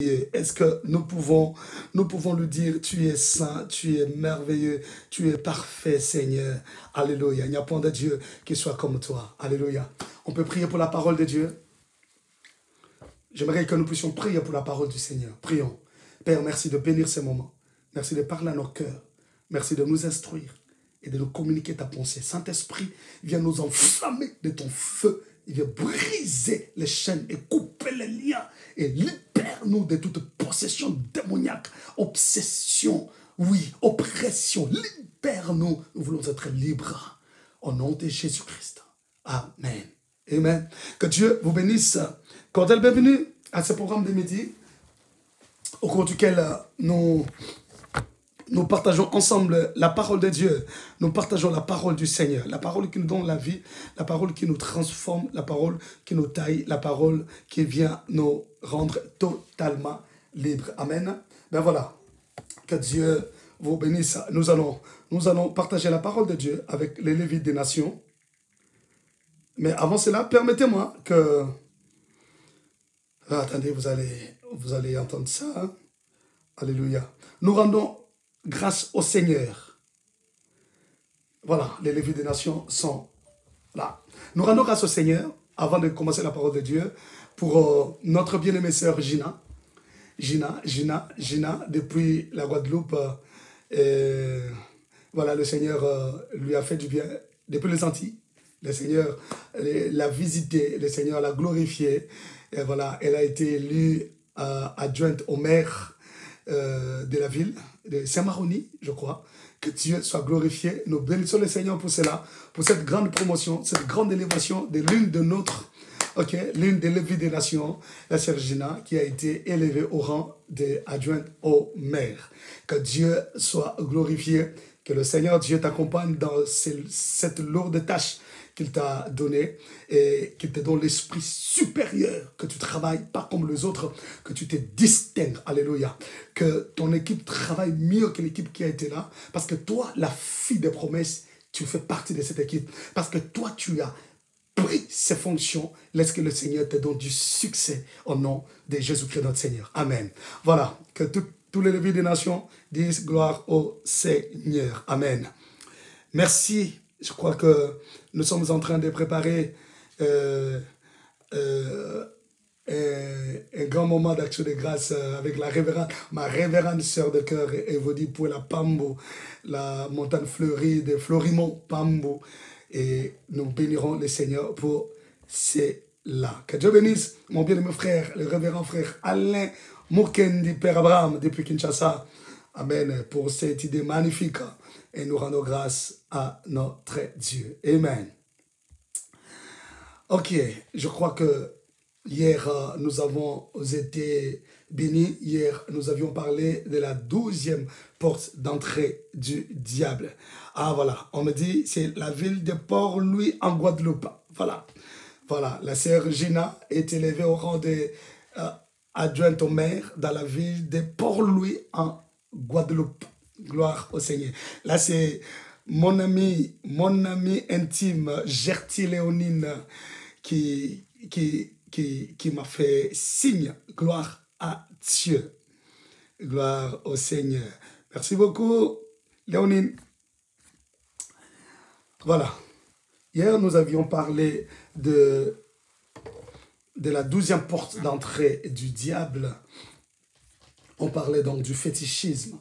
Est-ce que nous pouvons lui dire, tu es saint, tu es merveilleux, tu es parfait, Seigneur. Alléluia. Il n'y a point de Dieu qui soit comme toi. Alléluia. On peut prier pour la parole de Dieu. J'aimerais que nous puissions prier pour la parole du Seigneur. Prions. Père, merci de bénir ces moments. Merci de parler à nos cœurs. Merci de nous instruire et de nous communiquer ta pensée. Saint-Esprit, viens nous enflammer de ton feu. Il vient briser les chaînes et couper les liens et libère-nous de toute possession démoniaque, obsession, oui, oppression. Libère-nous. Nous voulons être libres. Au nom de Jésus-Christ. Amen. Amen. Que Dieu vous bénisse. Cordial bienvenue à ce programme de midi au cours duquel nous partageons ensemble la parole de Dieu. Nous partageons la parole du Seigneur. La parole qui nous donne la vie, la parole qui nous transforme, la parole qui nous taille, la parole qui vient nous rendre totalement libres. Amen. Ben voilà. Que Dieu vous bénisse. Nous allons partager la parole de Dieu avec les Lévites des nations. Mais avant cela, permettez-moi que... Ah, attendez, vous allez entendre ça. Hein? Alléluia. Nous rendons grâce au Seigneur. Voilà, les Lévites des nations sont là. Nous rendons grâce au Seigneur, avant de commencer la parole de Dieu, pour notre bien-aimée sœur Gina. Gina, depuis la Guadeloupe, voilà, le Seigneur lui a fait du bien. Depuis les Antilles, le Seigneur l'a visitée, le Seigneur l'a glorifiée. Et voilà, elle a été élue adjointe au maire de la ville de Saint-Maroni, je crois. Que Dieu soit glorifié. Nous bénissons le Seigneur pour cela, pour cette grande promotion, cette grande élévation de l'une de notre, l'une des Lévites des nations, la sœur Gina, qui a été élevée au rang d'adjointe au maire. Que Dieu soit glorifié, que le Seigneur Dieu t'accompagne dans cette lourde tâche qu'il t'a donné et qu'il te donne l'esprit supérieur, que tu travailles pas comme les autres, que tu te distingues, alléluia, que ton équipe travaille mieux que l'équipe qui a été là, parce que toi, la fille des promesses, tu fais partie de cette équipe, parce que toi, tu as pris ces fonctions, laisse que le Seigneur te donne du succès au nom de Jésus-Christ notre Seigneur. Amen. Voilà, que tous les Lévites des nations disent gloire au Seigneur. Amen. Merci. Je crois que nous sommes en train de préparer un grand moment d'action de grâce avec ma révérende sœur de cœur, Evodie Pouela Pambo, la montagne fleurie de Florimont Pambo. Et nous bénirons le Seigneur pour cela. Que Dieu bénisse mon bien-aimé frère, le révérend frère Alain Moukendi, Père Abraham, depuis Kinshasa. Amen. Pour cette idée magnifique. Et nous rendons grâce à notre Dieu. Amen. Ok, je crois que hier, nous avons été bénis. Hier, nous avions parlé de la 12e porte d'entrée du diable. Ah voilà, on me dit, c'est la ville de Port-Louis en Guadeloupe. Voilà, voilà. La sœur Gina est élevée au rang d'adjointe au maire dans la ville de Port-Louis en Guadeloupe. Gloire au Seigneur. Là, c'est mon ami intime, Gertie Léonine, qui m'a fait signe. Gloire à Dieu. Gloire au Seigneur. Merci beaucoup, Léonine. Voilà. Hier, nous avions parlé de la 12e porte d'entrée du diable. On parlait donc du fétichisme.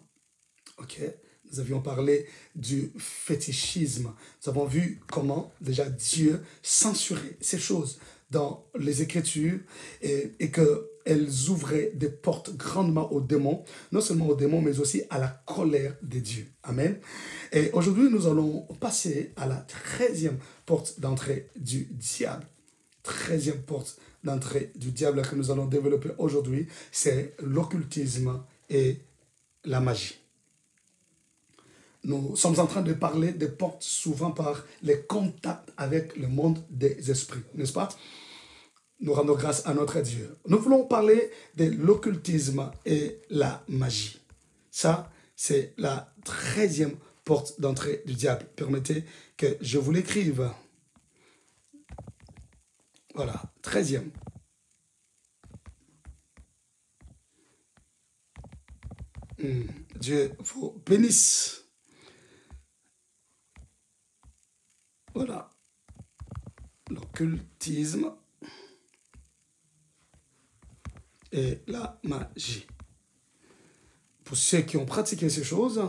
Ok, nous avions parlé du fétichisme. Nous avons vu comment déjà Dieu censurait ces choses dans les Écritures et qu'elles ouvraient des portes grandement aux démons, non seulement aux démons, mais aussi à la colère de Dieu. Amen. Et aujourd'hui, nous allons passer à la 13e porte d'entrée du diable. 13e porte d'entrée du diable que nous allons développer aujourd'hui, c'est l'occultisme et la magie. Nous sommes en train de parler des portes souvent par les contacts avec le monde des esprits, n'est-ce pas? Nous rendons grâce à notre Dieu. Nous voulons parler de l'occultisme et la magie. Ça, c'est la 13e porte d'entrée du diable. Permettez que je vous l'écrive. Voilà, 13e. Dieu vous bénisse. Voilà. L'occultisme et la magie. Pour ceux qui ont pratiqué ces choses,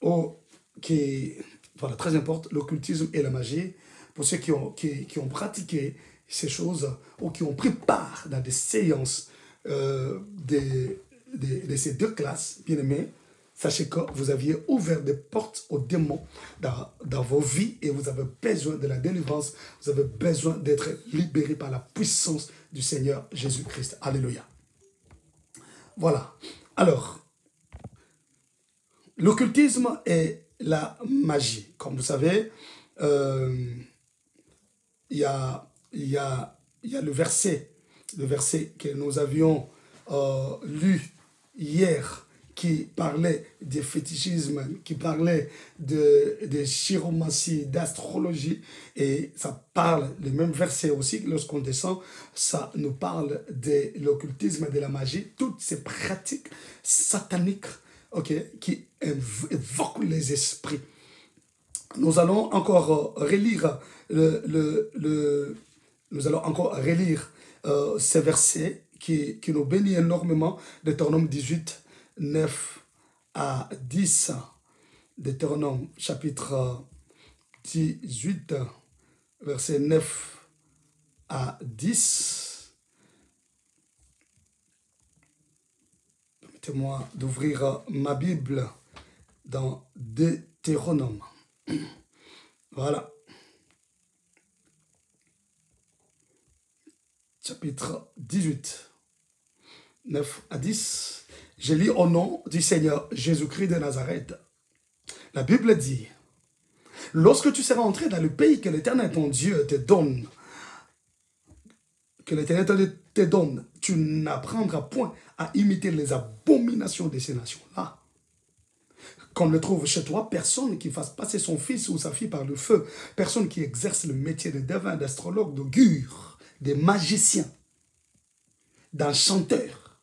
voilà, très important, l'occultisme et la magie, pour ceux qui ont pratiqué ces choses ou qui ont pris part dans des séances de ces deux classes, bien aimés, sachez que vous aviez ouvert des portes aux démons dans vos vies et vous avez besoin de la délivrance, vous avez besoin d'être libéré par la puissance du Seigneur Jésus-Christ. Alléluia. Voilà. Alors, l'occultisme et la magie. Comme vous savez, il y a le verset que nous avions lu hier, qui parlait du fétichisme, qui parlait de chiromancie, d'astrologie, et ça parle, le même verset aussi, lorsqu'on descend, ça nous parle de l'occultisme et de la magie, toutes ces pratiques sataniques, qui évoquent les esprits. Nous allons encore relire ces versets qui nous bénit énormément. Deutéronome 18, 9 à 10. Deutéronome chapitre 18, versets 9 à 10. Permettez-moi d'ouvrir ma Bible dans Deutéronome. Voilà. Chapitre 18, 9 à 10. Je lis au nom du Seigneur Jésus-Christ de Nazareth. La Bible dit, « Lorsque tu seras entré dans le pays que l'Éternel ton Dieu te donne, tu n'apprendras point à imiter les abominations de ces nations-là. Qu'on ne trouve chez toi personne qui fasse passer son fils ou sa fille par le feu, personne qui exerce le métier de devin, d'astrologue, d'augure, de magicien, d'enchanteur,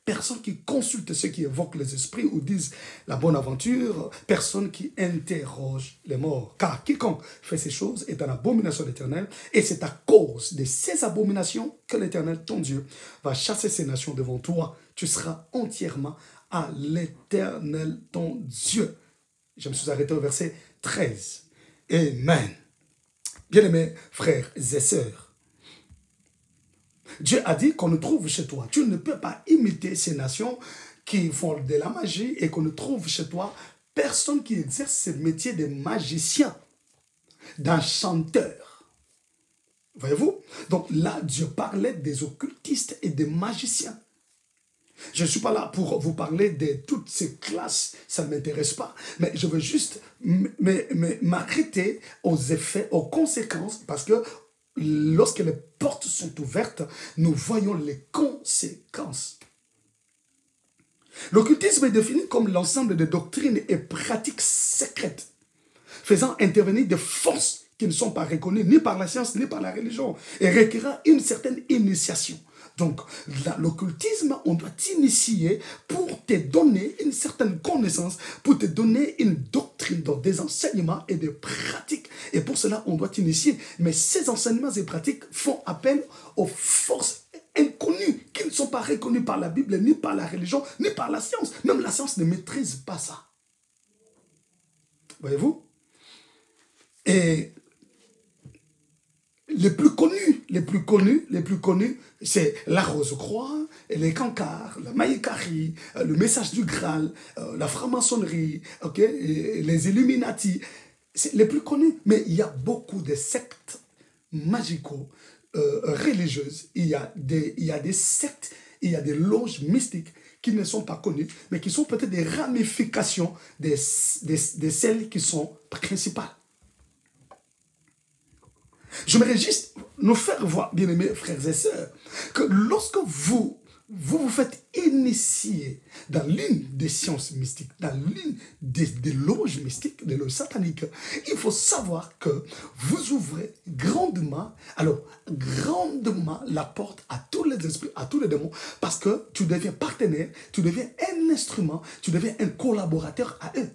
personne qui consulte ceux qui évoquent les esprits ou disent la bonne aventure, personne qui interroge les morts. Car quiconque fait ces choses est en abomination de l'Éternel, et c'est à cause de ces abominations que l'Éternel, ton Dieu, va chasser ces nations devant toi. Tu seras entièrement à l'Éternel, ton Dieu. Je me suis arrêté au verset 13. Amen. Bien-aimés frères et sœurs, Dieu a dit qu'on ne trouve chez toi. Tu ne peux pas imiter ces nations qui font de la magie et qu'on ne trouve chez toi personne qui exerce ce métier de magicien, d'enchanteur. Voyez-vous? Donc là, Dieu parlait des occultistes et des magiciens. Je ne suis pas là pour vous parler de toutes ces classes, ça ne m'intéresse pas, mais je veux juste m'arrêter aux effets, aux conséquences, parce que lorsque les portes sont ouvertes, nous voyons les conséquences. L'occultisme est défini comme l'ensemble de doctrines et pratiques secrètes, faisant intervenir des forces qui ne sont pas reconnues ni par la science ni par la religion, et requérant une certaine initiation. Donc, l'occultisme, on doit t'initier pour te donner une certaine connaissance, pour te donner une doctrine, donc des enseignements et des pratiques. Et pour cela, on doit t'initier. Mais ces enseignements et pratiques font appel aux forces inconnues qui ne sont pas reconnues par la Bible, ni par la religion, ni par la science. Même la science ne maîtrise pas ça. Voyez-vous? Et les plus connus, c'est la rose-croix, les cancars, la maïkari, le message du Graal, la franc-maçonnerie, les Illuminati. C'est les plus connus. Mais il y a beaucoup de sectes magico-religieuses. Il y a des sectes, il y a des loges mystiques qui ne sont pas connues, mais qui sont peut-être des ramifications de celles qui sont principales. J'aimerais juste nous faire voir, bien-aimés frères et sœurs, que lorsque vous faites initié dans l'une des sciences mystiques, dans l'une des loges mystiques, des loges sataniques, il faut savoir que vous ouvrez grandement, alors grandement la porte à tous les esprits, à tous les démons, parce que tu deviens partenaire, tu deviens un instrument, tu deviens un collaborateur à eux.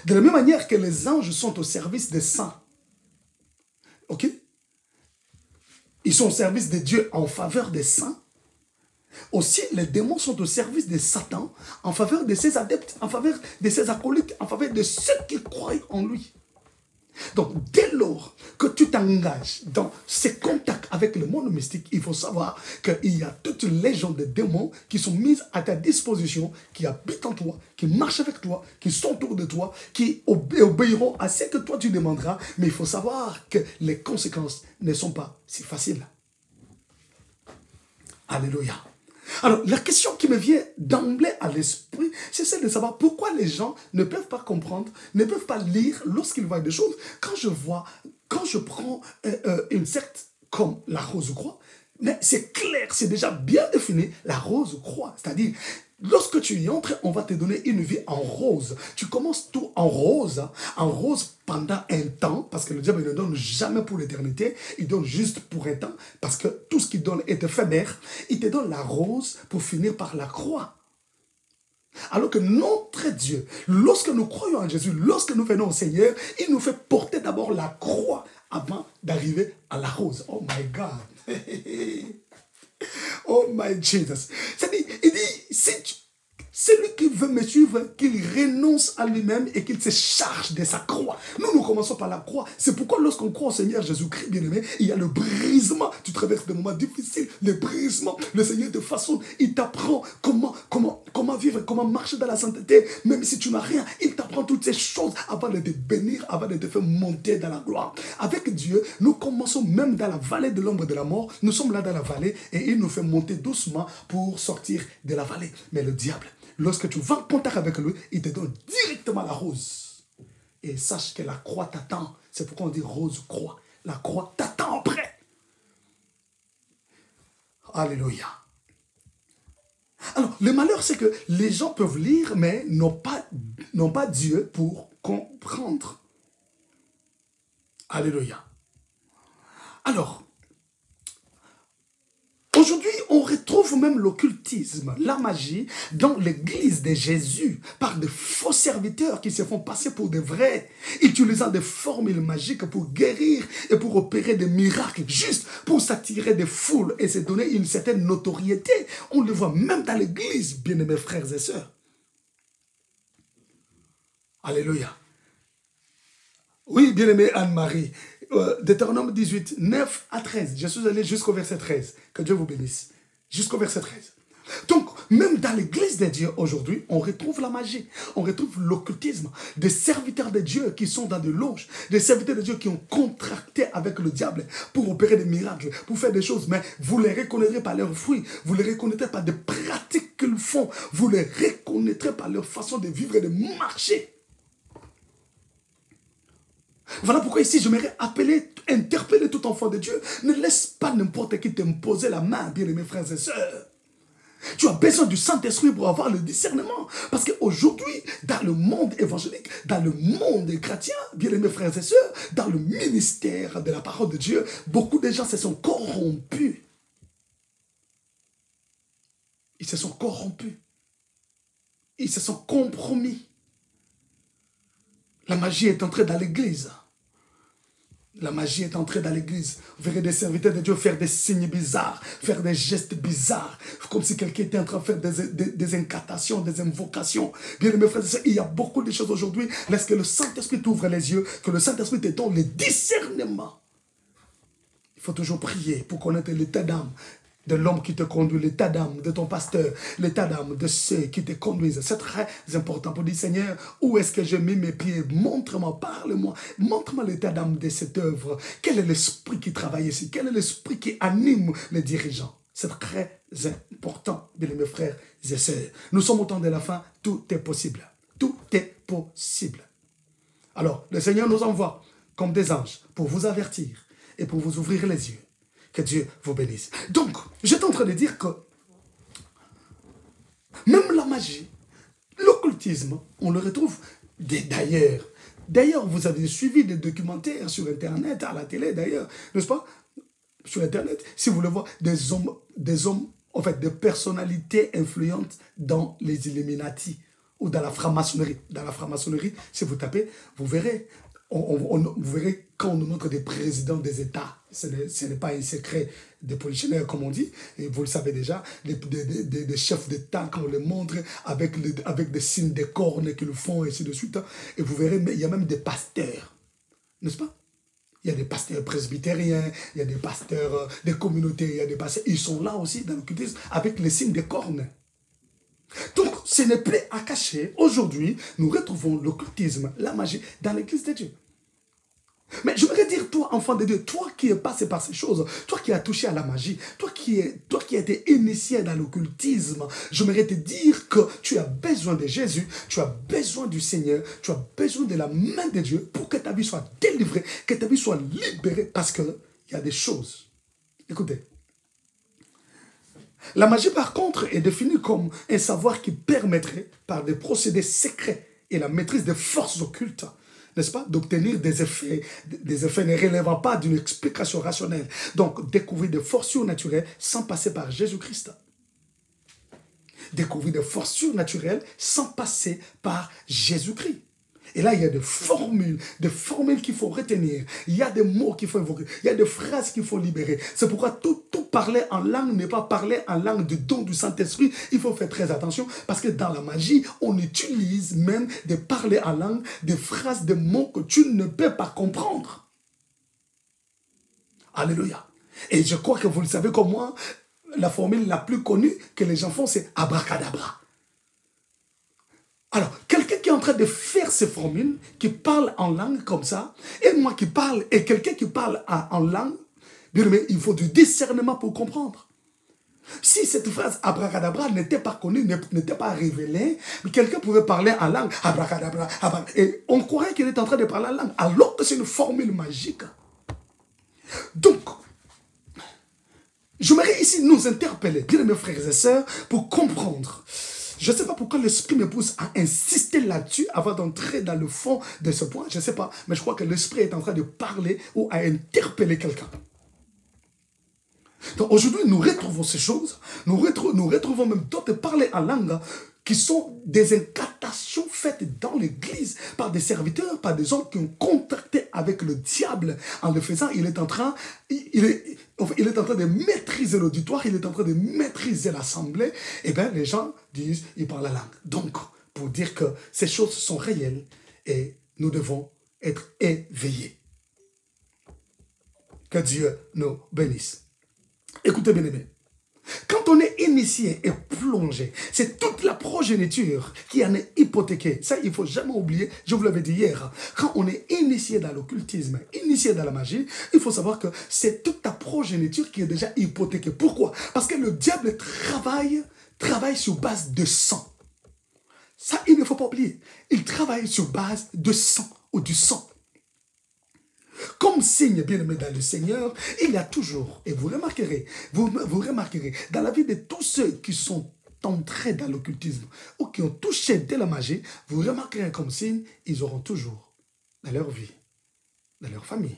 De la même manière que les anges sont au service des saints, ok? Ils sont au service de Dieu en faveur des saints. Aussi, les démons sont au service de Satan en faveur de ses adeptes, en faveur de ses acolytes, en faveur de ceux qui croient en lui. Donc, dès lors que tu t'engages dans ces contacts avec le monde mystique, il faut savoir qu'il y a toute une légion de démons qui sont mises à ta disposition, qui habitent en toi, qui marchent avec toi, qui sont autour de toi, qui obéiront à ce que toi tu demanderas. Mais il faut savoir que les conséquences ne sont pas si faciles. Alléluia. Alors, la question qui me vient d'emblée à l'esprit, c'est celle de savoir pourquoi les gens ne peuvent pas comprendre, ne peuvent pas lire lorsqu'ils voient des choses. Quand je prends une secte comme la Rose-Croix, mais c'est clair, c'est déjà bien défini, la Rose-Croix. C'est-à-dire, lorsque tu y entres, on va te donner une vie en rose. Tu commences tout en rose pendant un temps, parce que le diable ne donne jamais pour l'éternité, il donne juste pour un temps, parce que tout ce qu'il donne est éphémère. Il te donne la rose pour finir par la croix. Alors que notre Dieu, lorsque nous croyons en Jésus, lorsque nous venons au Seigneur, il nous fait porter d'abord la croix avant d'arriver à la rose. Oh my God! Oh my Jesus! C'est-à-dire, il dit, celui qui veut me suivre, qu'il renonce à lui-même et qu'il se charge de sa croix. Nous commençons par la croix. C'est pourquoi lorsqu'on croit au Seigneur Jésus-Christ, bien-aimé, il y a le brisement. Tu traverses des moments difficiles, le brisement. Le Seigneur te façonne, il t'apprend comment vivre, comment marcher dans la sainteté. Même si tu n'as rien, il t'apprend toutes ces choses avant de te bénir, avant de te faire monter dans la gloire. Avec Dieu, nous commençons même dans la vallée de l'ombre de la mort. Nous sommes là dans la vallée et il nous fait monter doucement pour sortir de la vallée. Mais le diable, lorsque tu vas en contact avec lui, il te donne directement la rose. Et sache que la croix t'attend. C'est pourquoi on dit rose-croix. La croix t'attend après. Alléluia. Alors, le malheur, c'est que les gens peuvent lire, mais n'ont pas Dieu pour comprendre. Alléluia. Alors, aujourd'hui, on retrouve même l'occultisme, la magie, dans l'église de Jésus, par de faux serviteurs qui se font passer pour de vrais, utilisant des formules magiques pour guérir et pour opérer des miracles, juste pour s'attirer des foules et se donner une certaine notoriété. On le voit même dans l'église, bien-aimés frères et sœurs. Alléluia. Oui, bien-aimée Anne-Marie, Deutéronome 18, 9 à 13. Je suis allé jusqu'au verset 13. Que Dieu vous bénisse. Jusqu'au verset 13. Donc, même dans l'église de Dieu aujourd'hui, on retrouve la magie, on retrouve l'occultisme, des serviteurs de Dieu qui sont dans des loges, des serviteurs de Dieu qui ont contracté avec le diable pour opérer des miracles, pour faire des choses, mais vous ne les reconnaîtrez pas leurs fruits, vous ne les reconnaîtrez pas des pratiques qu'ils font, vous les reconnaîtrez par leur façon de vivre et de marcher. Voilà pourquoi ici, j'aimerais interpeller tout enfant de Dieu. Ne laisse pas n'importe qui t'imposer la main, bien-aimés frères et sœurs. Tu as besoin du Saint-Esprit pour avoir le discernement. Parce qu'aujourd'hui, dans le monde évangélique, dans le monde chrétien, bien-aimés frères et sœurs, dans le ministère de la parole de Dieu, beaucoup de gens se sont corrompus. Ils se sont corrompus. Ils se sont compromis. La magie est entrée dans l'église. La magie est entrée dans l'église. Vous verrez des serviteurs de Dieu faire des signes bizarres, faire des gestes bizarres, comme si quelqu'un était en train de faire des incantations, des invocations. Bien, mes frères et sœurs, il y a beaucoup de choses aujourd'hui. Laisse que le Saint-Esprit t'ouvre les yeux, que le Saint-Esprit te donne le discernement. Il faut toujours prier pour connaître l'état d'âme de l'homme qui te conduit, l'état d'âme de ton pasteur, l'état d'âme de ceux qui te conduisent. C'est très important pour dire, Seigneur, où est-ce que j'ai mis mes pieds? Montre-moi, parle-moi, montre-moi l'état d'âme de cette œuvre. Quel est l'esprit qui travaille ici? Quel est l'esprit qui anime les dirigeants? C'est très important, bien mes frères et sœurs. Nous sommes au temps de la fin, tout est possible. Tout est possible. Alors, le Seigneur nous envoie comme des anges pour vous avertir et pour vous ouvrir les yeux. Que Dieu vous bénisse. Donc, j'étais en train de dire que Même la magie, l'occultisme, on le retrouve d'ailleurs. D'ailleurs, vous avez suivi des documentaires sur Internet, à la télé d'ailleurs, n'est-ce pas? Sur Internet, si vous voulez voir des hommes, en fait, des personnalités influentes dans les Illuminati ou dans la franc-maçonnerie. Dans la franc-maçonnerie, si vous tapez, vous verrez, vous verrez quand on nous montre des présidents des États, ce n'est pas un secret des polichinelles, comme on dit, et vous le savez déjà, des chefs d'État, quand on les montre, avec des signes des cornes qu'ils font, et ainsi de suite, et vous verrez, mais il y a même des pasteurs, n'est-ce pas? Il y a des pasteurs presbytériens, il y a des pasteurs des communautés, il y a des pasteurs, ils sont là aussi dans l'occultisme, avec les signes des cornes. Donc, ce n'est plus à cacher. Aujourd'hui, nous retrouvons l'occultisme, la magie, dans l'église de Dieu. Mais je voudrais dire, toi, enfant de Dieu, toi qui es passé par ces choses, toi qui as touché à la magie, toi qui as été initié dans l'occultisme, je voudrais te dire que tu as besoin de Jésus, tu as besoin du Seigneur, tu as besoin de la main de Dieu pour que ta vie soit délivrée, que ta vie soit libérée, parce qu'il y a des choses. Écoutez. La magie, par contre, est définie comme un savoir qui permettrait, par des procédés secrets et la maîtrise des forces occultes, n'est-ce pas, d'obtenir des effets ne relevant pas d'une explication rationnelle. Donc, découvrir des forces surnaturelles sans passer par Jésus-Christ. Découvrir des forces surnaturelles sans passer par Jésus-Christ. Et là, il y a des formules qu'il faut retenir. Il y a des mots qu'il faut invoquer. Il y a des phrases qu'il faut libérer. C'est pourquoi tout parler en langue n'est pas parler en langue du don du Saint-Esprit. Il faut faire très attention parce que dans la magie, on utilise même de parler en langue, des phrases, des mots que tu ne peux pas comprendre. Alléluia. Et je crois que vous le savez comme moi, la formule la plus connue que les gens font, c'est abracadabra. Alors, quelqu'un qui est en train de faire ces formules, qui parle en langue comme ça, et moi qui parle, et quelqu'un qui parle en langue, bien, mais il faut du discernement pour comprendre. Si cette phrase abracadabra n'était pas connue, n'était pas révélée, quelqu'un pouvait parler en langue, abracadabra, et on croirait qu'il est en train de parler en langue, alors que c'est une formule magique. Donc, j'aimerais ici nous interpeller, bien mes frères et sœurs, pour comprendre. Je ne sais pas pourquoi l'Esprit me pousse à insister là-dessus avant d'entrer dans le fond de ce point. Je ne sais pas, mais je crois que l'Esprit est en train de parler ou à interpeller quelqu'un. Donc aujourd'hui, nous retrouvons ces choses. Nous retrouvons même d'autres parler en langue qui sont des incantations faites dans l'Église par des serviteurs, par des hommes qui ont contacté avec le diable. En le faisant, il est en train de maîtriser l'auditoire, il est en train de maîtriser l'assemblée. Et bien, les gens disent, ils parlent la langue. Donc, pour dire que ces choses sont réelles et nous devons être éveillés. Que Dieu nous bénisse. Écoutez, bien-aimés. Quand on est initié et plongé, c'est toute la progéniture qui en est hypothéquée. Ça, il ne faut jamais oublier, je vous l'avais dit hier. Quand on est initié dans l'occultisme, initié dans la magie, il faut savoir que c'est toute ta progéniture qui est déjà hypothéquée. Pourquoi? Parce que le diable travaille sur base de sang. Ça, il ne faut pas oublier. Il travaille sur base de sang ou du sang. Comme signe bien-aimé dans le Seigneur, il y a toujours, et vous remarquerez, dans la vie de tous ceux qui sont entrés dans l'occultisme ou qui ont touché de la magie, vous remarquerez comme signe, ils auront toujours dans leur vie, dans leur famille,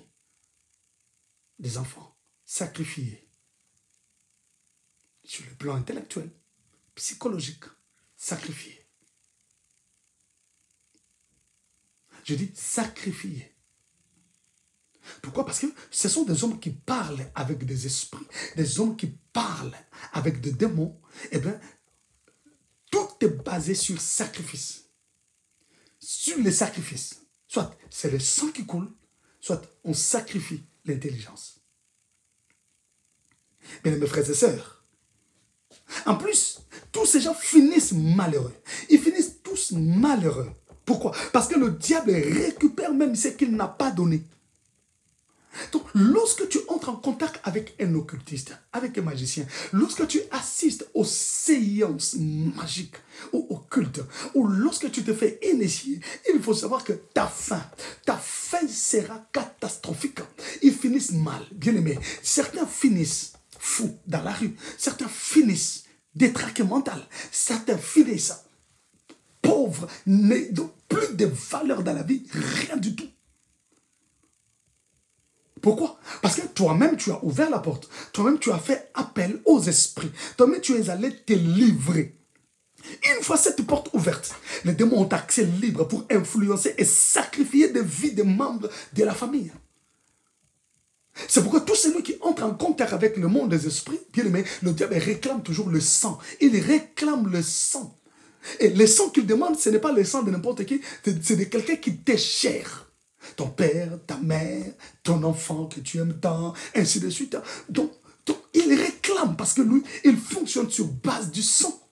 des enfants sacrifiés sur le plan intellectuel, psychologique, sacrifiés. Je dis sacrifiés. Pourquoi? Parce que ce sont des hommes qui parlent avec des esprits, des hommes qui parlent avec des démons. Eh bien, tout est basé sur sacrifice. Sur les sacrifices. Soit c'est le sang qui coule, soit on sacrifie l'intelligence. Bien, mes frères et sœurs, en plus, tous ces gens finissent malheureux. Ils finissent tous malheureux. Pourquoi? Parce que le diable récupère même ce qu'il n'a pas donné. Donc, lorsque tu entres en contact avec un occultiste, avec un magicien, lorsque tu assistes aux séances magiques ou occultes, ou lorsque tu te fais initier, il faut savoir que ta fin sera catastrophique. Ils finissent mal, bien aimés. Certains finissent fous dans la rue. Certains finissent détraqué mental. Ça te filé ça. Pauvre, plus de valeur dans la vie, rien du tout. Pourquoi? Parce que toi-même, tu as ouvert la porte. Toi-même, tu as fait appel aux esprits. Toi-même, tu es allé te livrer. Une fois cette porte ouverte, les démons ont accès libre pour influencer et sacrifier des vies des membres de la famille. C'est pourquoi tous celui qui entre en contact avec le monde des esprits, bien aimé, le diable réclame toujours le sang. Il réclame le sang. Et le sang qu'il demande, ce n'est pas le sang de n'importe qui, c'est de quelqu'un qui t'est cher. Ton père, ta mère, ton enfant que tu aimes tant, ainsi de suite. Donc, il réclame parce que lui, il fonctionne sur base du sang.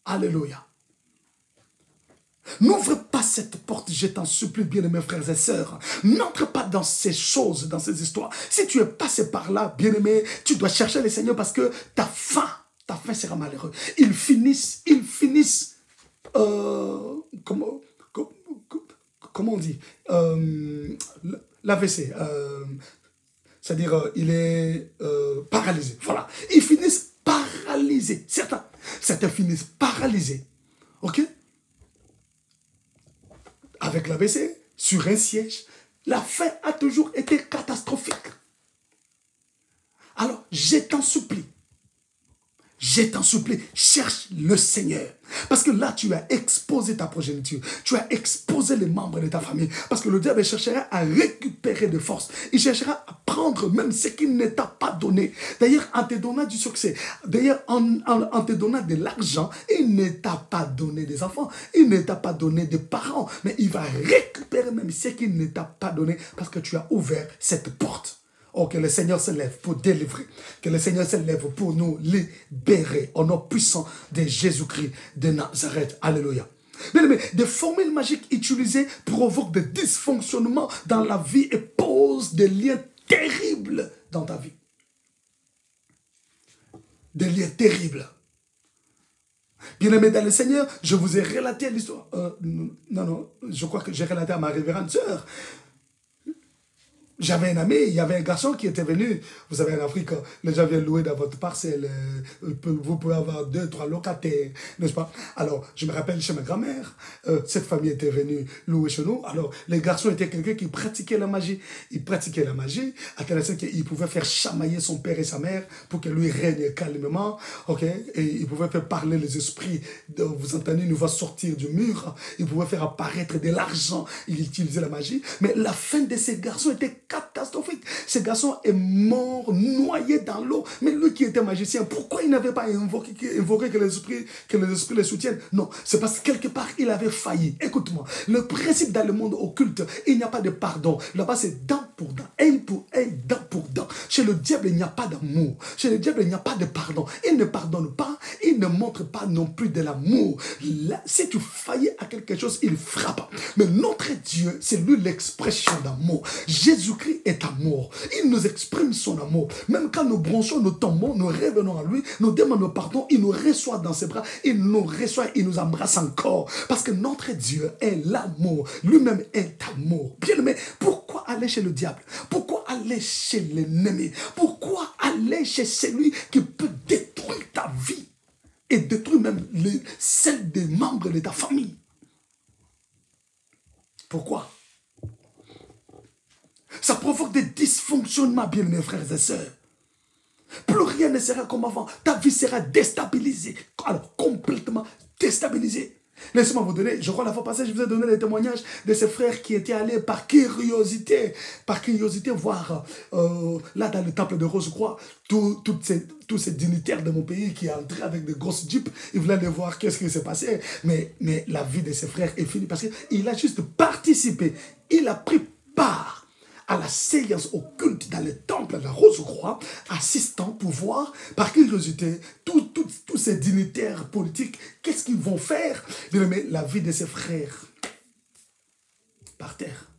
Alléluia. N'ouvre pas cette porte, je t'en supplie, bien mes frères et sœurs. N'entre pas dans ces choses, dans ces histoires. Si tu es passé par là, bien aimé, tu dois chercher le Seigneur parce que ta fin sera malheureuse. Ils finissent, comment on dit, l'AVC, c'est-à-dire il est paralysé. Voilà, ils finissent paralysés. Certains finissent paralysés. Ok? Avec l'AVC, sur un siège, la fin a toujours été catastrophique. Alors, je t'en supplie, cherche le Seigneur. Parce que là, tu as exposé ta progéniture. Tu as exposé les membres de ta famille. Parce que le diable cherchera à récupérer de force. Il cherchera à prendre même ce qu'il ne t'a pas donné. D'ailleurs, en te donnant du succès, d'ailleurs, en te donnant de l'argent, il ne t'a pas donné des enfants. Il ne t'a pas donné des parents. Mais il va récupérer même ce qu'il ne t'a pas donné parce que tu as ouvert cette porte. Oh, que le Seigneur se lève pour délivrer. Que le Seigneur se lève pour nous libérer. Au nom puissant de Jésus-Christ de Nazareth. Alléluia. Bien aimé, des formules magiques utilisées provoquent des dysfonctionnements dans la vie et posent des liens terribles dans ta vie. Des liens terribles. Bien aimé dans le Seigneur, je vous ai relaté l'histoire. Non, je crois que j'ai relaté à ma révérende sœur. J'avais un ami, il y avait un garçon qui était venu. Vous savez, en Afrique, les gens viennent louer dans votre parcelle. Vous pouvez avoir 2, 3 locataires, n'est-ce pas? Alors, je me rappelle chez ma grand-mère, cette famille était venue louer chez nous. Alors, les garçons étaient quelqu'un qui pratiquait la magie. Il pratiquait la magie, à tel point qu'il pouvait faire chamailler son père et sa mère pour que lui règne calmement. Ok? Et il pouvait faire parler les esprits. Vous entendez, nous va sortir du mur. Il pouvait faire apparaître de l'argent. Il utilisait la magie. Mais la fin de ces garçons était catastrophique. Ce garçon est mort, noyé dans l'eau. Mais lui qui était magicien, pourquoi il n'avait pas invoqué que les esprits le soutiennent? Non, c'est parce que quelque part, il avait failli. Écoute-moi, le principe dans le monde occulte, il n'y a pas de pardon. Là-bas, c'est dent pour dent, œil pour œil, dent pour dent. Chez le diable, il n'y a pas d'amour. Chez le diable, il n'y a pas de pardon. Il ne pardonne pas, il ne montre pas non plus de l'amour. Si tu faillis à quelque chose, il frappe. Mais notre Dieu, c'est lui l'expression d'amour. Jésus-Christ est amour. Il nous exprime son amour. Même quand nous bronchons, nous tombons, nous revenons à lui, nous demandons pardon, il nous reçoit dans ses bras, il nous reçoit, il nous embrasse encore. Parce que notre Dieu est l'amour. Lui-même est amour. Bien aimé, pourquoi aller chez le diable? Pourquoi aller chez l'ennemi? Pourquoi aller chez celui qui peut détruire ta vie et détruire même celle des membres de ta famille? Pourquoi? Ça provoque des dysfonctionnements, bien mes frères et sœurs. Plus rien ne sera comme avant. Ta vie sera déstabilisée. Alors, complètement déstabilisée. Laissez-moi vous donner, je crois la fois passée, je vous ai donné les témoignages de ces frères qui étaient allés par curiosité voir là dans le temple de Rose-Croix, tous ces dignitaires de mon pays qui entraient avec des grosses jeeps, ils voulaient aller voir qu'est-ce qui s'est passé. Mais la vie de ces frères est finie parce qu'il a juste participé, il a pris part à la séance occulte dans le temple de la Rose-Croix, assistant pour voir, par curiosité, tous ces dignitaires politiques, qu'est-ce qu'ils vont faire? Mais la vie de ses frères par terre.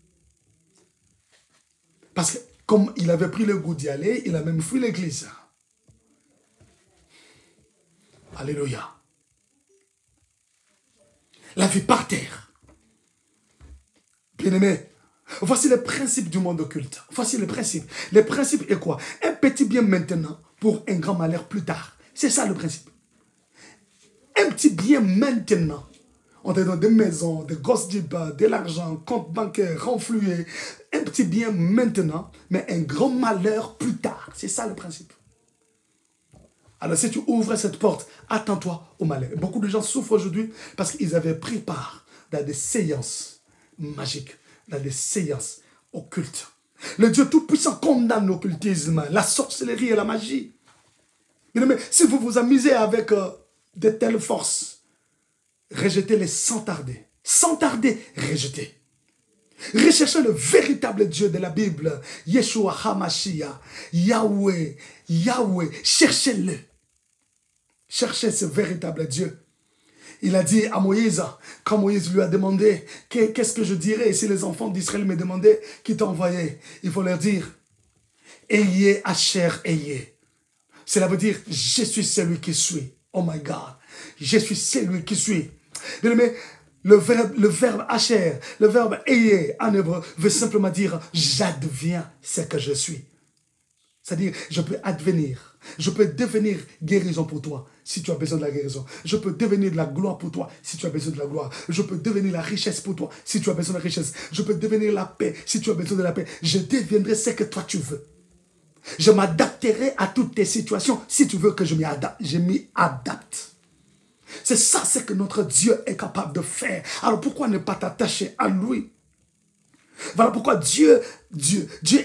Parce que, comme il avait pris le goût d'y aller, il a même fui l'église. Alléluia. La vie par terre. Bien-aimé, voici le principe du monde occulte. Voici le principe. Le principe est quoi? Un petit bien maintenant pour un grand malheur plus tard. C'est ça le principe. Un petit bien maintenant. On te donne des maisons, des grosses jeeps, de l'argent, compte bancaire, renfloué. Un petit bien maintenant, mais un grand malheur plus tard. C'est ça le principe. Alors si tu ouvres cette porte, attends-toi au malheur. Beaucoup de gens souffrent aujourd'hui parce qu'ils avaient pris part dans des séances magiques, dans des séances occultes. Le Dieu Tout-Puissant condamne l'occultisme, la sorcellerie et la magie. Mais si vous vous amusez avec de telles forces, rejetez-les sans tarder. Sans tarder, rejetez. Recherchez le véritable Dieu de la Bible, Yeshua HaMashiach, Yahweh, Yahweh. Cherchez-le. Cherchez ce véritable Dieu. Il a dit à Moïse, quand Moïse lui a demandé, qu'est-ce que je dirais si les enfants d'Israël me demandaient qui t'a envoyé? Il faut leur dire, ayez Asher, ayez. Cela veut dire, je suis celui qui suis. Oh my God. Je suis celui qui suis. Mais le verbe Asher, le verbe ayez en hébreu veut simplement dire, j'adviens ce que je suis. C'est-à-dire, je peux advenir. Je peux devenir guérison pour toi si tu as besoin de la guérison. Je peux devenir de la gloire pour toi si tu as besoin de la gloire. Je peux devenir la richesse pour toi si tu as besoin de la richesse. Je peux devenir la paix si tu as besoin de la paix. Je deviendrai ce que toi tu veux. Je m'adapterai à toutes tes situations si tu veux que je m'y adapte. C'est ça ce que notre Dieu est capable de faire. Alors pourquoi ne pas t'attacher à lui? Voilà pourquoi Dieu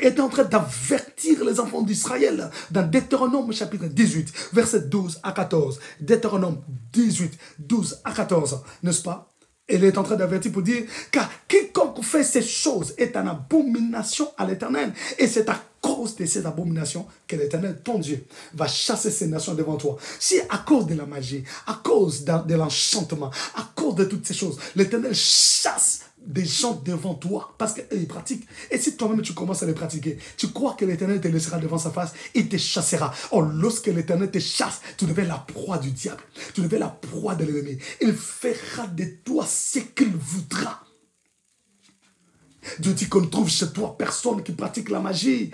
est en train d'avertir les enfants d'Israël dans Deutéronome chapitre 18, versets 12 à 14. Deutéronome 18, 12 à 14, n'est-ce pas? Il est en train d'avertir pour dire, car quiconque fait ces choses est en abomination à l'Éternel. Et c'est à cause de ces abominations que l'Éternel, ton Dieu, va chasser ces nations devant toi. Si à cause de la magie, à cause de l'enchantement, à cause de toutes ces choses, l'Éternel chasse des gens devant toi parce qu'ils pratiquent. Et si toi-même tu commences à les pratiquer, tu crois que l'Éternel te laissera devant sa face, il te chassera. Or, lorsque l'Éternel te chasse, tu deviens la proie du diable. Tu deviens la proie de l'ennemi. Il fera de toi ce qu'il voudra. Dieu dit qu'on trouve chez toi personne qui pratique la magie,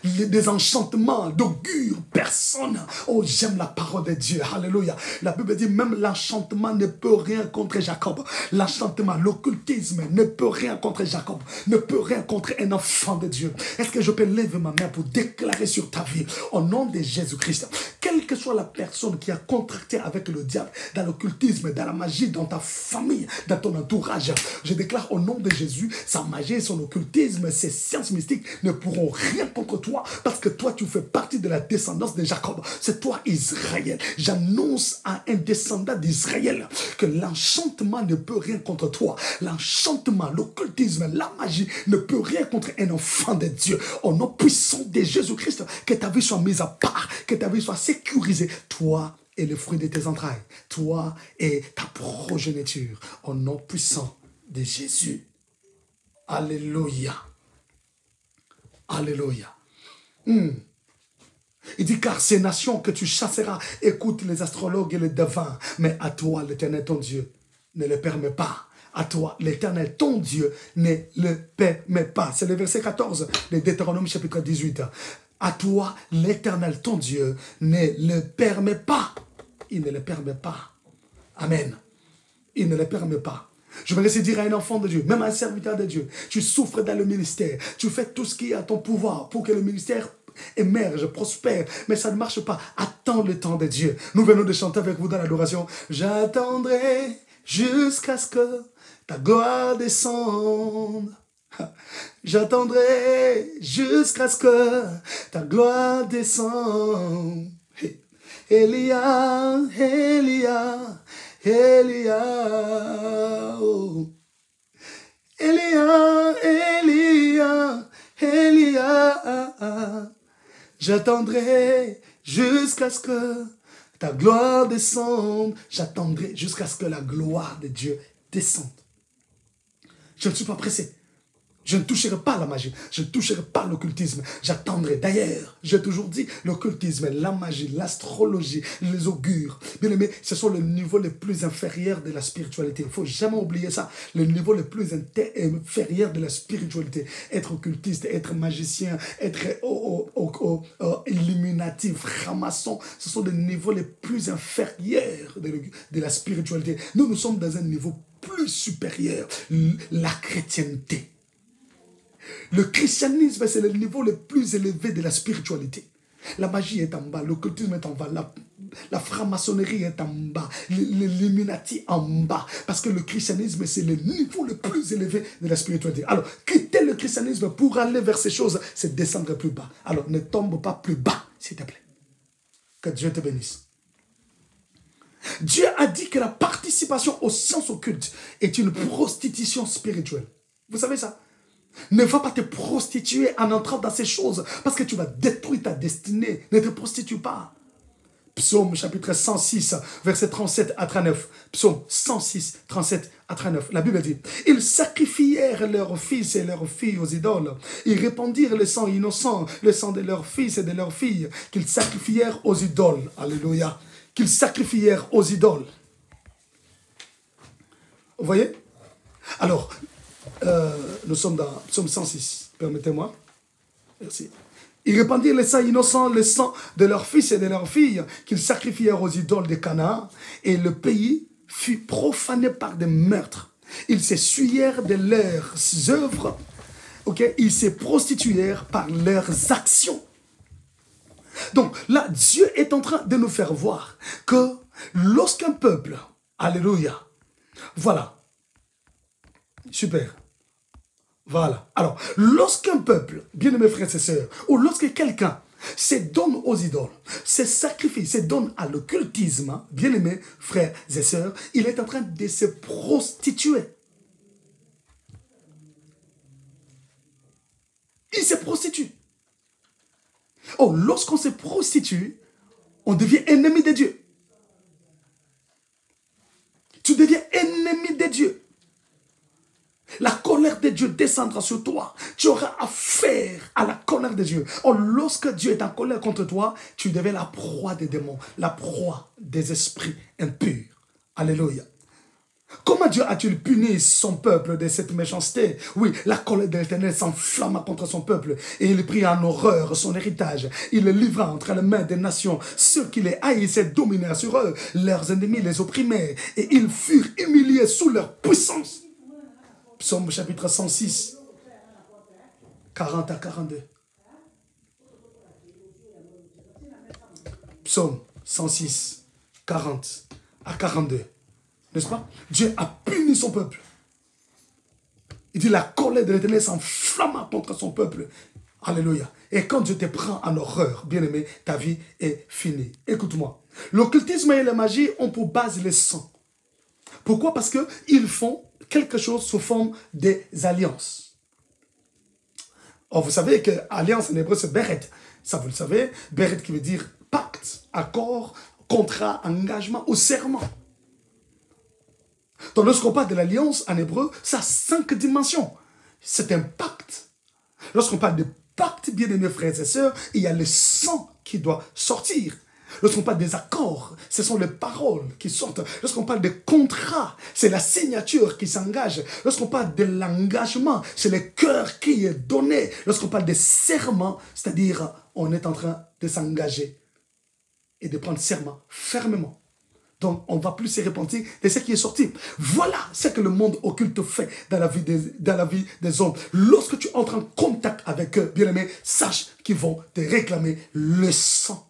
des enchantements, d'augure, personne. Oh, j'aime la parole de Dieu. Alléluia. La Bible dit même l'enchantement ne peut rien contre Jacob. L'enchantement, l'occultisme ne peut rien contre Jacob. Ne peut rien contre un enfant de Dieu. Est-ce que je peux lever ma main pour déclarer sur ta vie, au nom de Jésus-Christ, quelle que soit la personne qui a contracté avec le diable, dans l'occultisme, dans la magie, dans ta famille, dans ton entourage, je déclare au nom de Jésus, sa magie, son occultisme, ses sciences mystiques ne pourront rien contre toi, parce que toi tu fais partie de la descendance de Jacob. C'est toi Israël. J'annonce à un descendant d'Israël que l'enchantement ne peut rien contre toi. L'enchantement, l'occultisme, la magie ne peut rien contre un enfant de Dieu. Au nom puissant de Jésus-Christ, que ta vie soit mise à part, que ta vie soit sécurisée, toi et le fruit de tes entrailles, toi et ta progéniture, au nom puissant de Jésus. Alléluia. Alléluia. Il dit, car ces nations que tu chasseras écoutent les astrologues et les devins, mais à toi, l'Éternel, ton Dieu, ne le permet pas. À toi, l'Éternel, ton Dieu, ne le permet pas. C'est le verset 14 de Deutéronome chapitre 18. À toi, l'Éternel, ton Dieu, ne le permet pas. Il ne le permet pas. Amen. Il ne le permet pas. Je vais laisser dire à un enfant de Dieu, même à un serviteur de Dieu, tu souffres dans le ministère, tu fais tout ce qui est à ton pouvoir pour que le ministère émerge, prospère, mais ça ne marche pas. Attends le temps de Dieu. Nous venons de chanter avec vous dans l'adoration. J'attendrai jusqu'à ce que ta gloire descende. J'attendrai jusqu'à ce que ta gloire descende. Elia, Elia, Elia, oh. Elia, Elia, Elia. J'attendrai jusqu'à ce que ta gloire descende. J'attendrai jusqu'à ce que la gloire de Dieu descende. Je ne suis pas pressé. Je ne toucherai pas la magie, je ne toucherai pas l'occultisme. J'attendrai. D'ailleurs, j'ai toujours dit, l'occultisme, la magie, l'astrologie, les augures, bien aimé, ce sont les niveaux les plus inférieurs de la spiritualité. Il ne faut jamais oublier ça. Les niveaux les plus inférieurs de la spiritualité. Être occultiste, être magicien, être illuminatif, franc-maçon, ce sont les niveaux les plus inférieurs de la spiritualité. Nous sommes dans un niveau plus supérieur, la chrétienté. Le christianisme, c'est le niveau le plus élevé de la spiritualité. La magie est en bas, l'occultisme est en bas, la franc-maçonnerie est en bas, l'illuminati en bas. Parce que le christianisme, c'est le niveau le plus élevé de la spiritualité. Alors, quitter le christianisme pour aller vers ces choses, c'est descendre plus bas. Alors, ne tombe pas plus bas, s'il te plaît. Que Dieu te bénisse. Dieu a dit que la participation aux sciences occultes est une prostitution spirituelle. Vous savez ça? Ne va pas te prostituer en entrant dans ces choses parce que tu vas détruire ta destinée. Ne te prostitue pas. Psaume chapitre 106, verset 37 à 39. Psaume 106, 37 à 39. La Bible dit, ils sacrifièrent leurs fils et leurs filles aux idoles. Ils répandirent le sang innocent, le sang de leurs fils et de leurs filles, qu'ils sacrifièrent aux idoles. Alléluia. Qu'ils sacrifièrent aux idoles. Vous voyez? Alors, nous sommes dans Psaume 106, permettez-moi. Merci. Ils répandirent le sang innocent, le sang de leurs fils et de leurs filles, qu'ils sacrifièrent aux idoles de Canaan, et le pays fut profané par des meurtres. Ils s'essuyèrent de leurs œuvres, ils se prostituèrent par leurs actions. Donc là, Dieu est en train de nous faire voir que lorsqu'un peuple, alléluia, voilà, super. Voilà. Alors, lorsqu'un peuple, bien aimés frères et sœurs, ou lorsque quelqu'un se donne aux idoles, se sacrifie, se donne à l'occultisme, bien aimés frères et sœurs, il est en train de se prostituer. Il se prostitue. Oh, lorsqu'on se prostitue, on devient ennemi de Dieu. Tu deviens ennemi de Dieu. La colère de Dieu descendra sur toi. Tu auras affaire à la colère de Dieu. Or, lorsque Dieu est en colère contre toi, tu deviens la proie des démons, la proie des esprits impurs. Alléluia. Comment Dieu a-t-il puni son peuple de cette méchanceté? Oui, la colère de l'Éternel s'enflamma contre son peuple et il prit en horreur son héritage. Il le livra entre les mains des nations. Ceux qui les haïssaient dominèrent sur eux. Leurs ennemis les opprimaient et ils furent humiliés sous leur puissance. Psaume chapitre 106, 40 à 42. Psaume 106, 40 à 42. N'est-ce pas? Dieu a puni son peuple. Il dit la colère de l'Éternel s'enflamma contre son peuple. Alléluia. Et quand Dieu te prend en horreur, bien-aimé, ta vie est finie. Écoute-moi. L'occultisme et la magie ont pour base le sang. Pourquoi? Parce qu'ils font quelque chose sous forme des alliances. Or, vous savez que alliance en hébreu, c'est beret. Ça, vous le savez. Beret qui veut dire pacte, accord, contrat, engagement ou serment. Donc, lorsqu'on parle de l'alliance en hébreu, ça a 5 dimensions. C'est un pacte. Lorsqu'on parle de pacte, bien aimés frères et sœurs, il y a le sang qui doit sortir. Lorsqu'on parle des accords, ce sont les paroles qui sortent. Lorsqu'on parle de contrat, c'est la signature qui s'engage. Lorsqu'on parle de l'engagement, c'est le cœur qui est donné. Lorsqu'on parle de serment, c'est-à-dire on est en train de s'engager et de prendre serment fermement. Donc, on ne va plus se repentir de ce qui est sorti. Voilà ce que le monde occulte fait dans la vie des hommes. Lorsque tu entres en contact avec eux, bien-aimés, sache qu'ils vont te réclamer le sang.